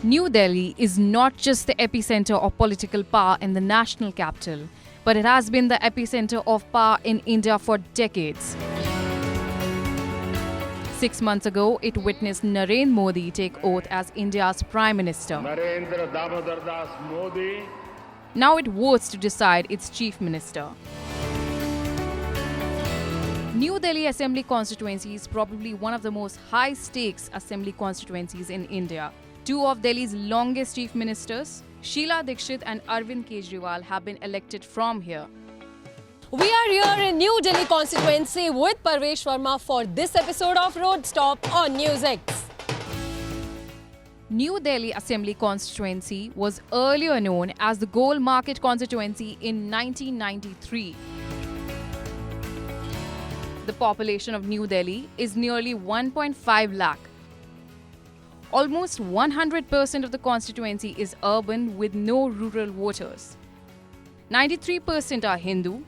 New Delhi is not just the epicenter of political power in the national capital, but it has been the epicenter of power in India for decades. 6 months ago, it witnessed Narendra Modi take oath as India's Prime Minister. Narendra Damodar Das Modi. Now it votes to decide its Chief Minister. New Delhi Assembly constituency is probably one of the most high-stakes assembly constituencies in India. Two of Delhi's longest chief ministers, Sheila Dikshit and Arvind Kejriwal, have been elected from here. We are here in New Delhi constituency with Parvesh Verma for this episode of Road Stop on News X. New Delhi Assembly constituency was earlier known as the Gol Market constituency in 1993. The population of New Delhi is nearly 1.5 lakh. Almost 100% of the constituency is urban with no rural voters. 93% are Hindu,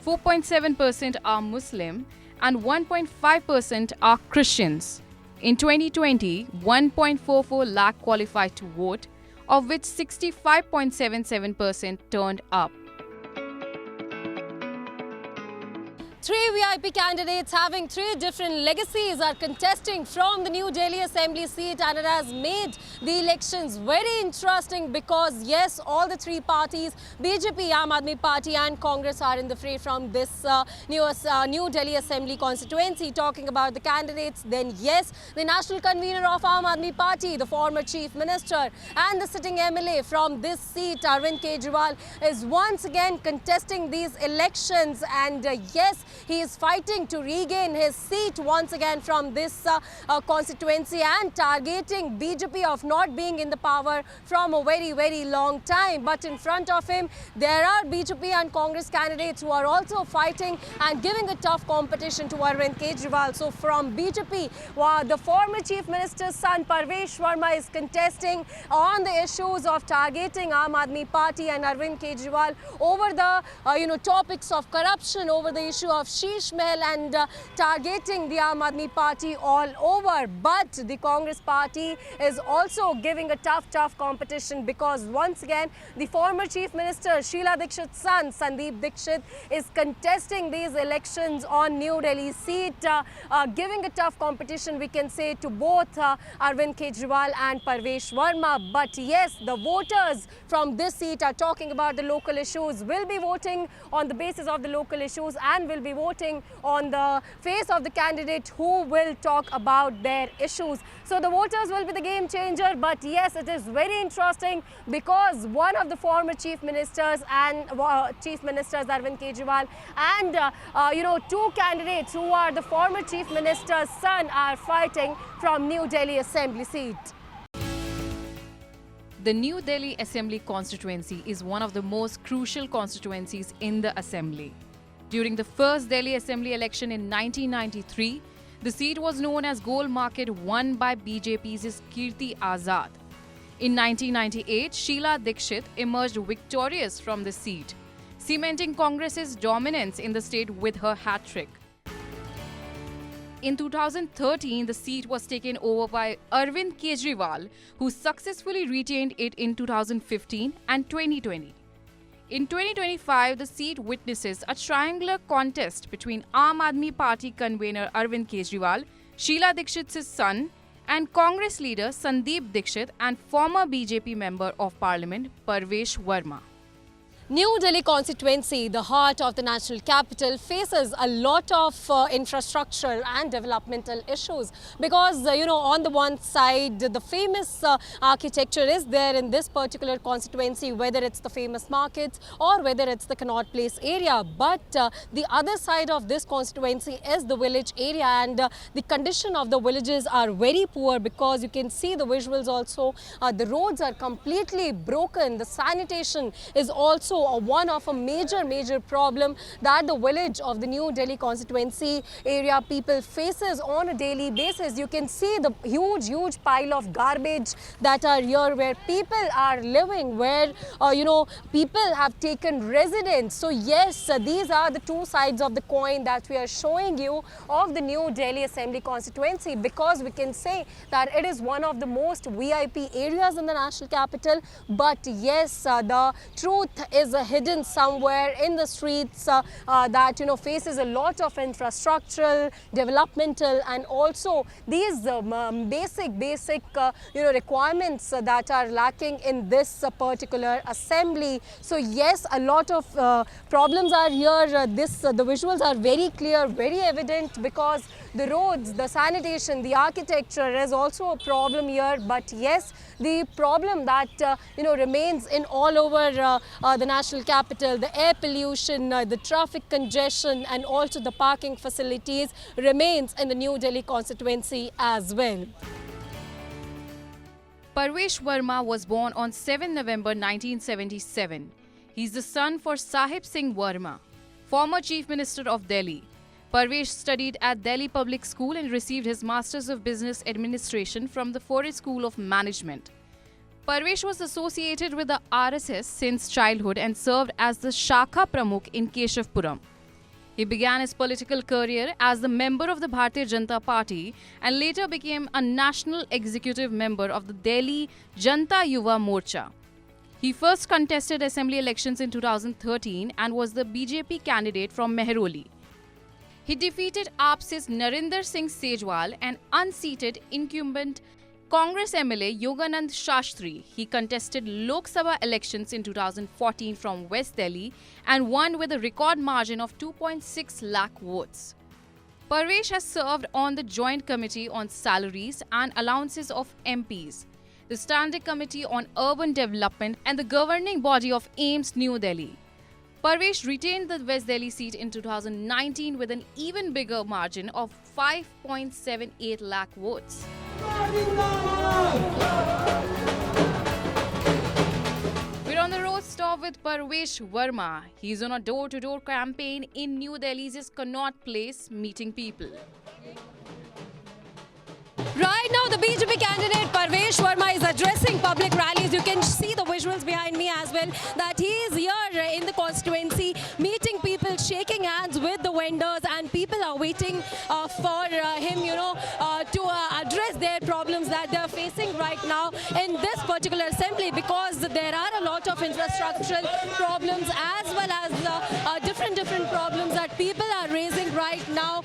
4.7% are Muslim, and 1.5% are Christians. In 2020, 1.44 lakh qualified to vote, of which 65.77% turned up. Three VIP candidates having three different legacies are contesting from the New Delhi Assembly seat, and it has made the elections very interesting because yes, all the three parties, BJP, Aam Aadmi Party and Congress, are in the fray from this New Delhi Assembly constituency. Talking about the candidates, then yes, the national convener of Aam Aadmi Party, the former Chief Minister and the sitting MLA from this seat, Arvind Kejriwal, is once again contesting these elections, and yes, he is fighting to regain his seat once again from this constituency and targeting BJP of not being in the power from a very long time. But in front of him, there are BJP and Congress candidates who are also fighting and giving a tough competition to Arvind Kejriwal. So from BJP, the former Chief Minister's son Parvesh Verma is contesting on the issues of targeting Aam Aadmi Party and Arvind Kejriwal over the topics of corruption, over the issue of Sheesh Mahal and targeting the Aam Aadmi Party all over. But the Congress party is also giving a tough competition because once again the former Chief Minister Sheila Dikshit's son Sandeep Dikshit is contesting these elections on New Delhi seat, giving a tough competition, we can say, to both Arvind Kejriwal and Parvesh Verma. But yes, the voters from this seat are talking about the local issues, will be voting on the basis of the local issues and will be voting on the face of the candidate who will talk about their issues. So the voters will be the game changer. But yes, it is very interesting because one of the former chief ministers and Arvind Kejriwal and two candidates who are the former chief minister's son are fighting from New Delhi Assembly seat. The New Delhi Assembly constituency is one of the most crucial constituencies in the Assembly. During the first Delhi Assembly election in 1993, the seat was known as Gol Market, won by BJP's Kirti Azad. In 1998, Sheila Dikshit emerged victorious from the seat, cementing Congress's dominance in the state with her hat-trick. In 2013, the seat was taken over by Arvind Kejriwal, who successfully retained it in 2015 and 2020. In 2025, the seat witnesses a triangular contest between Aam Aadmi Party convener Arvind Kejriwal, Sheila Dikshit's son, and Congress leader Sandeep Dikshit and former BJP member of Parliament Parvesh Verma. New Delhi constituency, the heart of the national capital, faces a lot of infrastructural and developmental issues because, on the one side, the famous architecture is there in this particular constituency, whether it's the famous markets or whether it's the Connaught Place area. But the other side of this constituency is the village area, and the condition of the villages are very poor because you can see the visuals also. The roads are completely broken. The sanitation is also one of a major problem that the village of the New Delhi constituency area people faces on a daily basis. You can see the huge pile of garbage that are here where people are living, where people have taken residence. So yes, these are the two sides of the coin that we are showing you of the New Delhi Assembly constituency, because we can say that it is one of the most VIP areas in the national capital. But yes, the truth is hidden somewhere in the streets that faces a lot of infrastructural, developmental, and also these basic requirements that are lacking in this particular assembly. So yes, a lot of problems are here. The visuals are very clear, very evident, because the roads, the sanitation, the architecture is also a problem here. But yes, the problem that remains in all over the national capital, the air pollution, the traffic congestion, and also the parking facilities remains in the New Delhi constituency as well. Parvesh Verma was born on 7 November 1977. He's the son for Sahib Singh Verma, former Chief Minister of Delhi. Parvesh studied at Delhi Public School and received his Masters of Business Administration from the Forest School of Management. Parvesh was associated with the RSS since childhood and served as the Shakha Pramukh in Keshavpuram. He began his political career as the member of the Bharatiya Janata Party and later became a national executive member of the Delhi Janta Yuva Morcha. He first contested assembly elections in 2013 and was the BJP candidate from Mehrauli. He defeated AAP's Narinder Singh Sejwal and unseated incumbent Congress MLA Yoganand Shastri. He contested Lok Sabha elections in 2014 from West Delhi and won with a record margin of 2.6 lakh votes. Parvesh has served on the Joint Committee on Salaries and Allowances of MPs, the Standing Committee on Urban Development, and the governing body of AIMS New Delhi. Parvesh retained the West Delhi seat in 2019 with an even bigger margin of 5.78 lakh votes. We're on the road stop with Parvesh Verma. He's on a door-to-door campaign in New Delhi's Connaught Place, meeting people. Right now, the BJP candidate Parvesh Verma is addressing public rallies. You can see the visuals behind me as well, that he is here in the constituency, meeting people, shaking hands with the vendors, and people are waiting for him, to address their problems that they are facing right now in this particular assembly, because there are a lot of infrastructural problems as well as different problems that people are raising right now,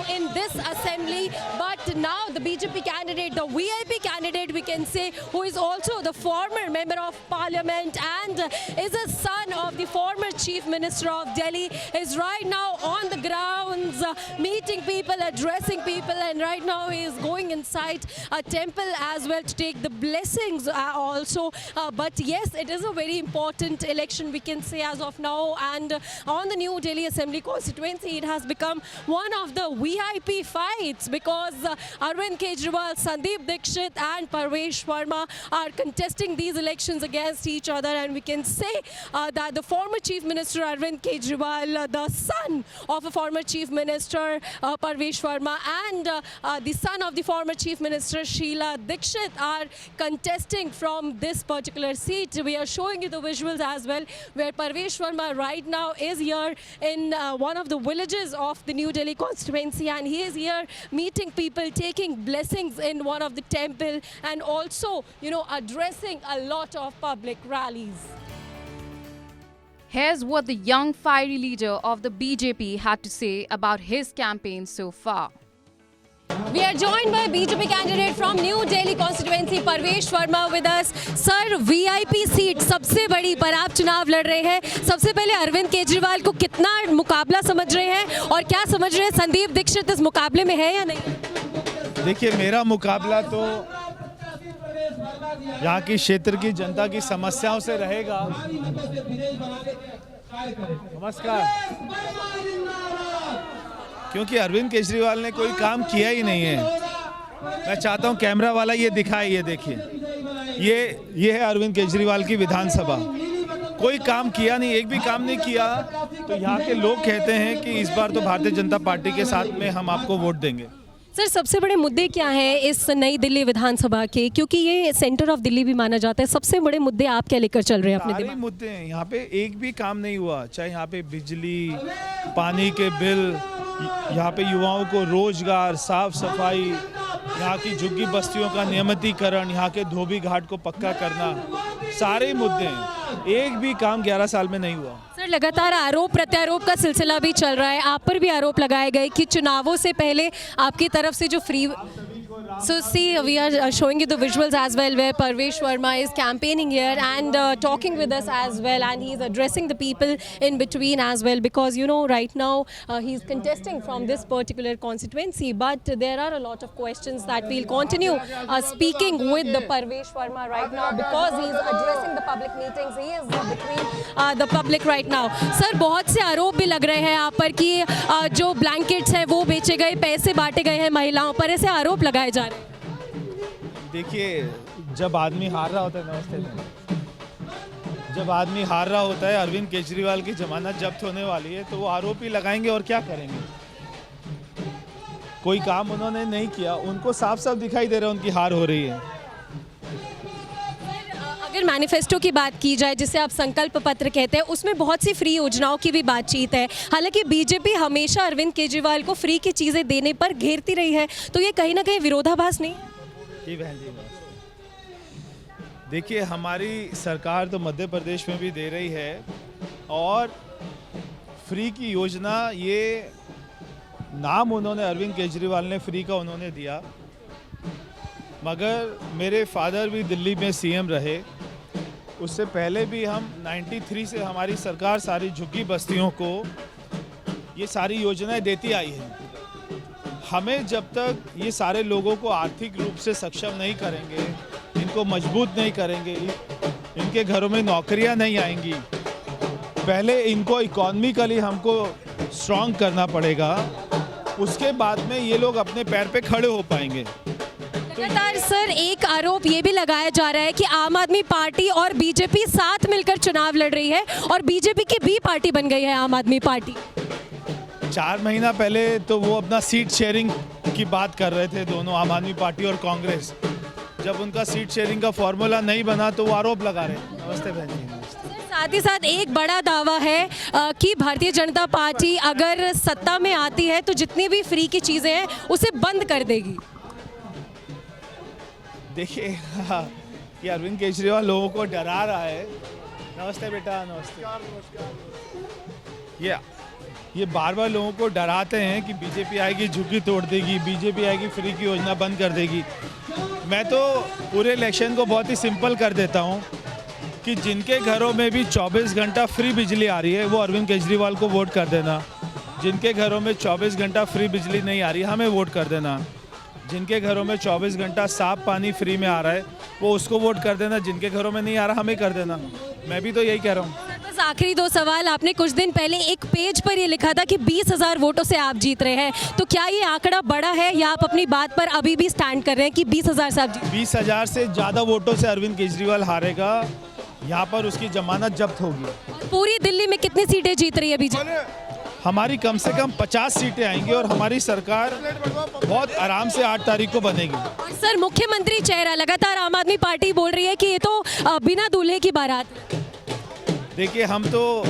in this assembly. But now the BJP candidate, the VIP candidate, we can say, who is also the former member of parliament and is a son of the former chief minister of Delhi, is right now on the grounds meeting people, addressing people, and right now he is going inside a temple as well to take the blessings also. But yes, it is a very important election, we can say, as of now, and on the New Delhi Assembly constituency, it has become one of the VIP fights, because Arvind Kejriwal, Sandeep Dixit and Parvesh Verma are contesting these elections against each other, and we can say that the former Chief Minister Arvind Kejriwal, the son of a former Chief Minister Parvesh Verma, and the son of the former Chief Minister Sheila Dixit are contesting from this particular seat. We are showing you the visuals as well, where Parvesh Verma right now is here in one of the villages of the New Delhi constituency, and he is here meeting people, taking blessings in one of the temple, and also, addressing a lot of public rallies. Here's what the young fiery leader of the BJP had to say about his campaign so far. We are joined by BJP candidate from New Delhi constituency Parvesh Verma with us. Sir, VIP seat सबसे बड़ी पर आप चुनाव लड़ रहे हैं. सबसे पहले अरविंद केजरीवाल को कितना मुकाबला समझ रहे हैं, और क्या समझ रहे हैं संदीप दीक्षित इस मुकाबले में है या नहीं? देखिए, मेरा मुकाबला तो यहाँ की क्षेत्र की जनता की समस्याओं से रहेगा. नमस्कार. क्योंकि अरविंद केजरीवाल ने कोई काम किया ही नहीं है. मैं चाहता हूँ कैमरा वाला ये दिखाए, ये देखिए, ये है अरविंद केजरीवाल की विधानसभा. कोई काम किया नहीं, एक भी काम नहीं किया। तो यहाँ के लोग कहते हैं कि इस बार तो भारतीय जनता पार्टी के साथ में हम आपको वोट देंगे। सर, सबसे बड़े मुद्दे क्या हैं इस नई दिल्ली विधानसभा के, क्योंकि ये सेंटर ऑफ दिल्ली भी माना जाता है, सबसे बड़े मुद्दे आप क्या लेकर चल रहे हैं अपने सारे दिमाग? मुद्दे हैं यहाँ पे, एक भी काम नहीं हुआ। चाहे यहाँ पे बिजली, पानी के बिल, यहाँ पे युवाओं को रोजगार, साफ सफाई, यहाँ की झुग्गी बस्तियों का नियमितीकरण, यहाँ के धोबी घाट को पक्का करना, सारे मुद्दे हैं। एक भी काम 11 साल में नहीं हुआ। सर, लगातार आरोप प्रत्यारोप का सिलसिला भी चल रहा है, आप पर भी आरोप लगाए गए कि चुनावों से पहले आपकी तरफ से जो free So see, we are showing you the visuals as well, where Parvesh Verma is campaigning here and talking with us as well, and he's addressing the people in between as well, because you know right now he's contesting from this particular constituency, but there are a lot of questions that we'll continue speaking with the Parvesh Verma right now, because he's addressing the public meetings, he is between the public right now. Sir, बहुत से आरोप भी लग रहे हैं आप पर कि जो ब्लैंकेट्स है वो बेचे गए, पैसे बांटे गए हैं महिलाओं पर, ऐसे आरोप लगाए जा रहे हैं। देखिए, जब आदमी हार रहा होता है, नमस्ते, जब आदमी हार रहा होता है, अरविंद केजरीवाल की जमानत जब्त होने वाली है, तो वो आरोप ही लगाएंगे और क्या करेंगे। कोई काम उन्होंने नहीं किया, उनको साफ साफ दिखाई दे रहा है उनकी हार हो रही है। अगर मैनिफेस्टो की बात की जाए, जिसे आप संकल्प पत्र कहते हैं, उसमें बहुत सी फ्री योजनाओं की भी बातचीत है। हालांकि बीजेपी हमेशा अरविंद केजरीवाल को फ्री की चीज़ें देने पर घेरती रही है, तो ये कहीं ना कहीं विरोधाभास नहीं? जी बहन जी, देखिए, हमारी सरकार तो मध्य प्रदेश में भी दे रही है, और फ्री की योजना, ये नाम उन्होंने अरविंद केजरीवाल ने फ्री का उन्होंने दिया, मगर मेरे फादर भी दिल्ली में सीएम रहे, उससे पहले भी हम 93 से हमारी सरकार सारी झुग्गी बस्तियों को ये सारी योजनाएं देती आई है। हमें जब तक ये सारे लोगों को आर्थिक रूप से सक्षम नहीं करेंगे, इनको मजबूत नहीं करेंगे, इनके घरों में नौकरियां नहीं आएंगी, पहले इनको इकोनॉमिकली हमको स्ट्रॉन्ग करना पड़ेगा, उसके बाद में ये लोग अपने पैर पे खड़े हो पाएंगे। लगातार सर, एक आरोप ये भी लगाया जा रहा है कि आम आदमी पार्टी और बीजेपी साथ मिलकर चुनाव लड़ रही है, और बीजेपी की बी पार्टी बन गई है आम आदमी पार्टी। 4 महीना पहले तो वो अपना सीट शेयरिंग की बात कर रहे थे, दोनों आम आदमी पार्टी और कांग्रेस। जब उनका सीट शेयरिंग का फॉर्मूला नहीं बना तो वो आरोप लगा रहे हैं। नमस्ते बहन जी। साथ ही साथ एक बड़ा दावा है कि भारतीय जनता पार्टी अगर सत्ता में आती है तो जितनी भी फ्री की चीज़ें हैं उसे बंद कर देगी। देखिए, ये अरविंद केजरीवाल लोगों को डरा रहा है। नमस्ते बेटा, नमस्ते। ये बार बार लोगों को डराते हैं कि बीजेपी आएगी झुग्गी तोड़ देगी, बीजेपी आएगी फ्री की योजना बंद कर देगी। मैं तो पूरे इलेक्शन को बहुत ही सिंपल कर देता हूं कि जिनके घरों में भी 24 घंटा फ्री बिजली आ रही है वो अरविंद केजरीवाल को वोट कर देना। जिनके घरों में 24 घंटा फ्री बिजली नहीं आ रही हमें वोट कर देना। जिनके घरों में 24 घंटा साफ पानी फ्री में आ रहा है वो उसको वोट कर देना। जिनके घरों में नहीं आ रहा हमें कर देना। मैं भी तो यही कह रहा हूँ। बस आखिरी 2 सवाल, आपने कुछ दिन पहले एक पेज पर ये लिखा था कि 20,000 वोटों से आप जीत रहे हैं, तो क्या ये आंकड़ा बड़ा है या आप अपनी बात पर अभी भी स्टैंड कर रहे हैं कि 20,000 से आप जीत? 20,000 से ज़्यादा वोटों से अरविंद केजरीवाल हारेगा। यहाँ पर उसकी जमानत जब्त होगी। पूरी दिल्ली में कितनी सीटें जीत रही है बीजेपी? हमारी कम से कम 50 सीटें आएंगी और हमारी सरकार बहुत आराम से 8 तारीख को बनेगी। और सर, मुख्यमंत्री चेहरा लगातार आम आदमी पार्टी बोल रही है कि ये तो बिना दूल्हे की बारात। देखिए, हम तो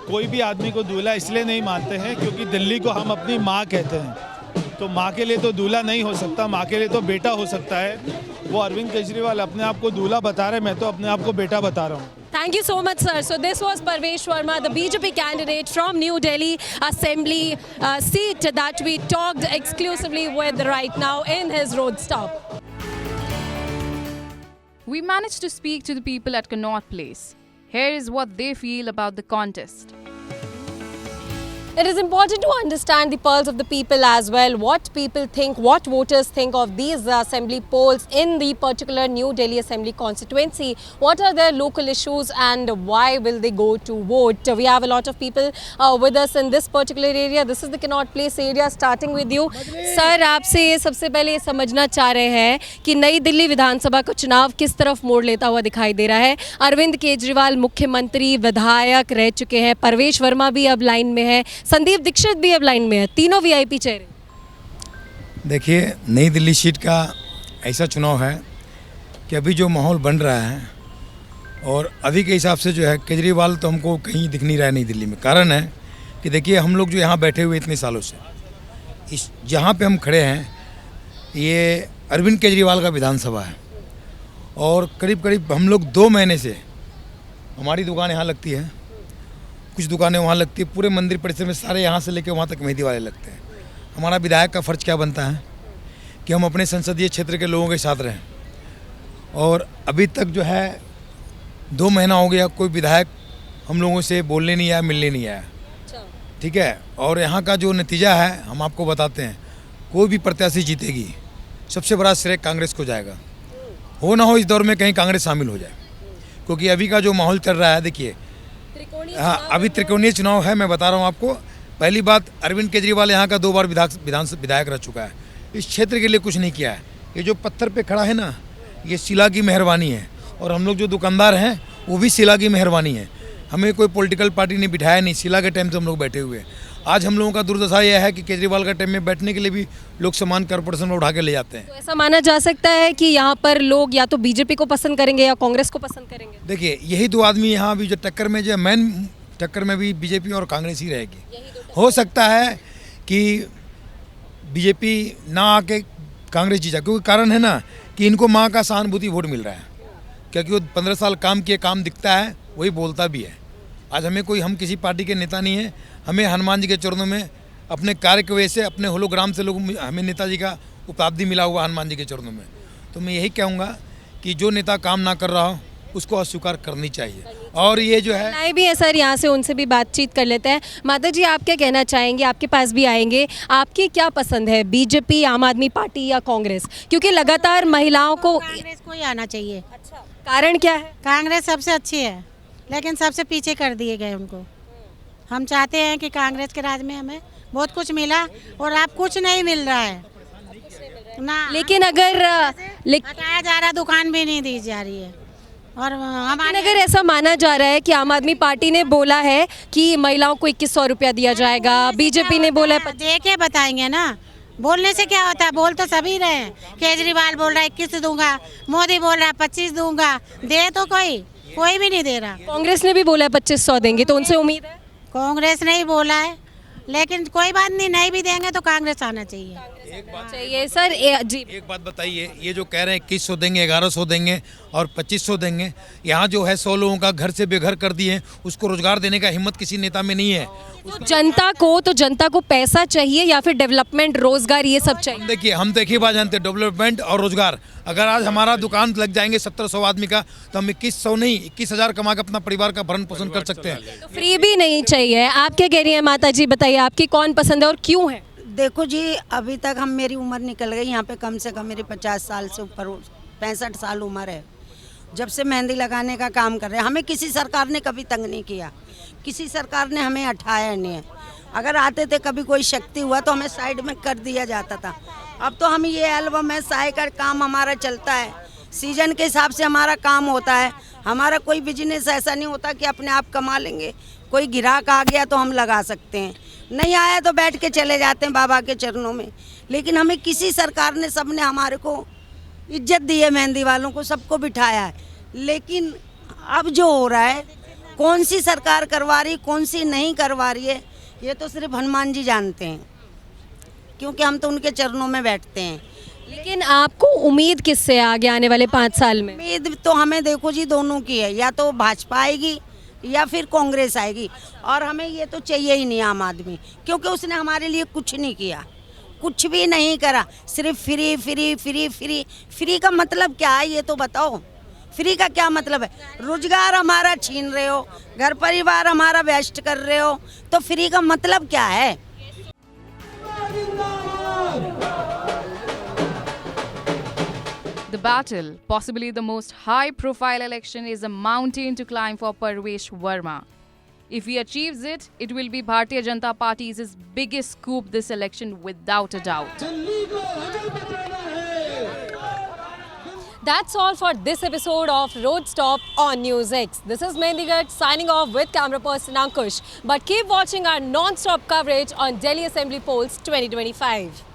कोई भी आदमी को दूल्हा इसलिए नहीं मानते हैं क्योंकि दिल्ली को हम अपनी माँ कहते हैं। तो माँ के लिए तो दूल्हा नहीं हो सकता, माँ के लिए तो बेटा हो सकता है। वो अरविंद केजरीवाल अपने आप को दूल्हा बता रहे, मैं तो अपने आप को बेटा बता रहा हूँ। Thank you so much, sir. So this was Parvesh Verma, the BJP candidate from New Delhi Assembly seat that we talked exclusively with right now in his road stop. We managed to speak to the people at Connaught Place. Here is what they feel about the contest. It is important to understand the pulse of the people as well, what people think, what voters think of these assembly polls in the particular New Delhi Assembly constituency. What are their local issues and why will they go to vote? We have a lot of people with us in this particular area. This is the Connaught Place area. Starting with you, sir, आपसे ये सबसे पहले ये समझना चाह रहे हैं कि नई दिल्ली विधानसभा का चुनाव किस तरफ मोड़ लेता हुआ दिखाई दे रहा है। अरविंद केजरीवाल मुख्यमंत्री, विधायक रह चुके हैं, परवेश वर्मा भी अब लाइन में है, संदीप दीक्षित भी अब लाइन में है, तीनों वीआईपी चेहरे। देखिए, नई दिल्ली सीट का ऐसा चुनाव है कि अभी जो माहौल बन रहा है और अभी के हिसाब से जो है केजरीवाल तो हमको कहीं दिख नहीं रहा है नई दिल्ली में। कारण है कि देखिए, हम लोग जो यहाँ बैठे हुए इतने सालों से, इस जहाँ पे हम खड़े हैं ये अरविंद केजरीवाल का विधानसभा है और करीब करीब हम लोग 2 महीने से हमारी दुकान यहाँ लगती है, कुछ दुकानें वहाँ लगती है, पूरे मंदिर परिसर में सारे यहाँ से लेकर वहाँ तक मेहंदी वाले लगते हैं। हमारा विधायक का फ़र्ज़ क्या बनता है कि हम अपने संसदीय क्षेत्र के लोगों के साथ रहें और अभी तक जो है 2 महीना हो गया कोई विधायक हम लोगों से बोलने नहीं आया, मिलने नहीं आया। ठीक है, और यहाँ का जो नतीजा है हम आपको बताते हैं। कोई भी प्रत्याशी जीतेगी सबसे बड़ा श्रेय कांग्रेस को जाएगा। हो ना हो इस दौर में कहीं कांग्रेस शामिल हो जाए, क्योंकि अभी का जो माहौल चल रहा है, देखिए हाँ, अभी त्रिकोणीय चुनाव है। मैं बता रहा हूँ आपको। पहली बात, अरविंद केजरीवाल यहाँ का 2 बार विधायक रह चुका है, इस क्षेत्र के लिए कुछ नहीं किया है। ये जो पत्थर पे खड़ा है ना, ये शिला की मेहरबानी है और हम लोग जो दुकानदार हैं वो भी शिला की मेहरबानी है। हमें कोई पॉलिटिकल पार्टी ने बिठाया नहीं, शिला के टाइम से हम लोग बैठे हुए हैं। आज हम लोगों का दुर्दशा यह है कि केजरीवाल का टाइम में बैठने के लिए भी लोग सामान कॉर्पोरेशन में उठा के ले जाते हैं। तो ऐसा माना जा सकता है कि यहाँ पर लोग या तो बीजेपी को पसंद करेंगे या कांग्रेस को पसंद करेंगे। देखिए, यही 2 आदमी यहाँ अभी जो टक्कर में, जो मेन टक्कर में भी बीजेपी और कांग्रेस ही रहेगी। हो सकता है कि बीजेपी ना आके कांग्रेस जीता, क्योंकि कारण है ना कि इनको माँ का सहानुभूति वोट मिल रहा है, क्योंकि वो 15 साल काम किए, काम दिखता है, वही बोलता भी है। आज हम किसी पार्टी के नेता नहीं हैं, हमें हनुमान जी के चरणों में अपने कार्य की वजह से, अपने होलोग्राम से लोग, हमें नेताजी का उपाधि मिला हुआ हनुमान जी के चरणों में। तो मैं यही कहूँगा कि जो नेता काम ना कर रहा हो उसको अस्वीकार करनी चाहिए। और ये जो है आए भी है सर, यहाँ से उनसे भी बातचीत कर लेते हैं। माता जी, आप क्या कहना चाहेंगे? आपके पास भी आएंगे। आपकी क्या पसंद है, बीजेपी, आम आदमी पार्टी या कांग्रेस? क्योंकि लगातार महिलाओं को कांग्रेस को ही आना चाहिए। अच्छा, कारण क्या है? कांग्रेस सबसे अच्छी है, लेकिन सबसे पीछे कर दिए गए उनको। हम चाहते हैं कि कांग्रेस के राज में हमें बहुत कुछ मिला और अब कुछ नहीं मिल रहा है ना। लेकिन अगर हटाया जा रहा, दुकान भी नहीं दी जा रही है। और हमारे अगर ऐसा माना जा रहा है कि आम आदमी पार्टी ने बोला है कि महिलाओं को 2100 रुपया दिया जाएगा, बीजेपी ने बोला है देखे बताएंगे ना, बोलने से क्या होता है। बोल तो सभी रहे हैं, केजरीवाल बोल रहा है 21 दूंगा, मोदी बोल रहा है 25 दूंगा, दे तो कोई भी नहीं दे रहा। कांग्रेस ने भी बोला है 2500 देंगे, तो उनसे उम्मीद है? कांग्रेस ने ही बोला है, लेकिन कोई बात नहीं भी देंगे तो कांग्रेस आना चाहिए। चाहिए सर। जी, एक बात बताइए, ये जो कह रहे हैं 2100 देंगे, 1100 देंगे और 2500 देंगे, यहाँ जो है 100 लोगों का घर से बेघर कर दिए, उसको रोजगार देने का हिम्मत किसी नेता में नहीं है। तो जनता को पैसा चाहिए या फिर डेवलपमेंट, रोजगार, ये सब चाहिए? देखिए, हम तो एक ही बात जानते हैं, डेवलपमेंट और रोजगार। अगर आज हमारा दुकान लग जाएंगे 1700 आदमी का, तो हम 2100 नहीं 21,000 कमा के अपना परिवार का भरण पोषण कर सकते हैं। तो फ्री भी नहीं चाहिए। आप क्या कह रही हैं माता जी? बताइए, आपकी कौन पसंद है और क्यों है? देखो जी, अभी तक मेरी उम्र निकल गई यहाँ पे, कम से कम मेरी 50 साल से ऊपर, 65 साल उम्र है। जब से मेहंदी लगाने का काम कर रहे हैं, हमें किसी सरकार ने कभी तंग नहीं किया, किसी सरकार ने हमें हटाया नहीं है। अगर आते थे कभी कोई शक्ति हुआ तो हमें साइड में कर दिया जाता था। अब तो हम ये एल्बम है, साय का काम हमारा चलता है, सीजन के हिसाब से हमारा काम होता है। हमारा कोई बिजनेस ऐसा नहीं होता कि अपने आप कमा लेंगे। कोई ग्राहक आ गया तो हम लगा सकते हैं, नहीं आया तो बैठ के चले जाते हैं बाबा के चरणों में। लेकिन हमें किसी सरकार ने, सबने हमारे को इज्जत दी है, मेहंदी वालों को सबको बिठाया है। लेकिन अब जो हो रहा है, कौन सी सरकार करवा रही, कौन सी नहीं करवा रही है, ये तो सिर्फ हनुमान जी जानते हैं, क्योंकि हम तो उनके चरणों में बैठते हैं। लेकिन आपको उम्मीद किससे आगे आने वाले 5 साल में? उम्मीद तो हमें देखो जी दोनों की है, या तो भाजपा आएगी या फिर कांग्रेस आएगी। और हमें ये तो चाहिए ही नहीं आम आदमी, क्योंकि उसने हमारे लिए कुछ नहीं किया, कुछ भी नहीं करा। सिर्फ free free free free free का मतलब क्या है ये तो बताओ। फ्री का क्या मतलब है? रोजगार हमारा छीन रहे हो, घर परिवार हमारा वेस्ट कर रहे हो, तो फ्री का मतलब क्या है? The battle, possibly the most high-profile election, is a mountain to climb for Parvesh Verma. If he achieves it, it will be Bharatiya Janata Party's biggest scoop this election without a doubt. That's all for this episode of Road Stop on News X. This is Mehendi Garg signing off with camera person Ankush. But keep watching our non-stop coverage on Delhi Assembly Polls 2025.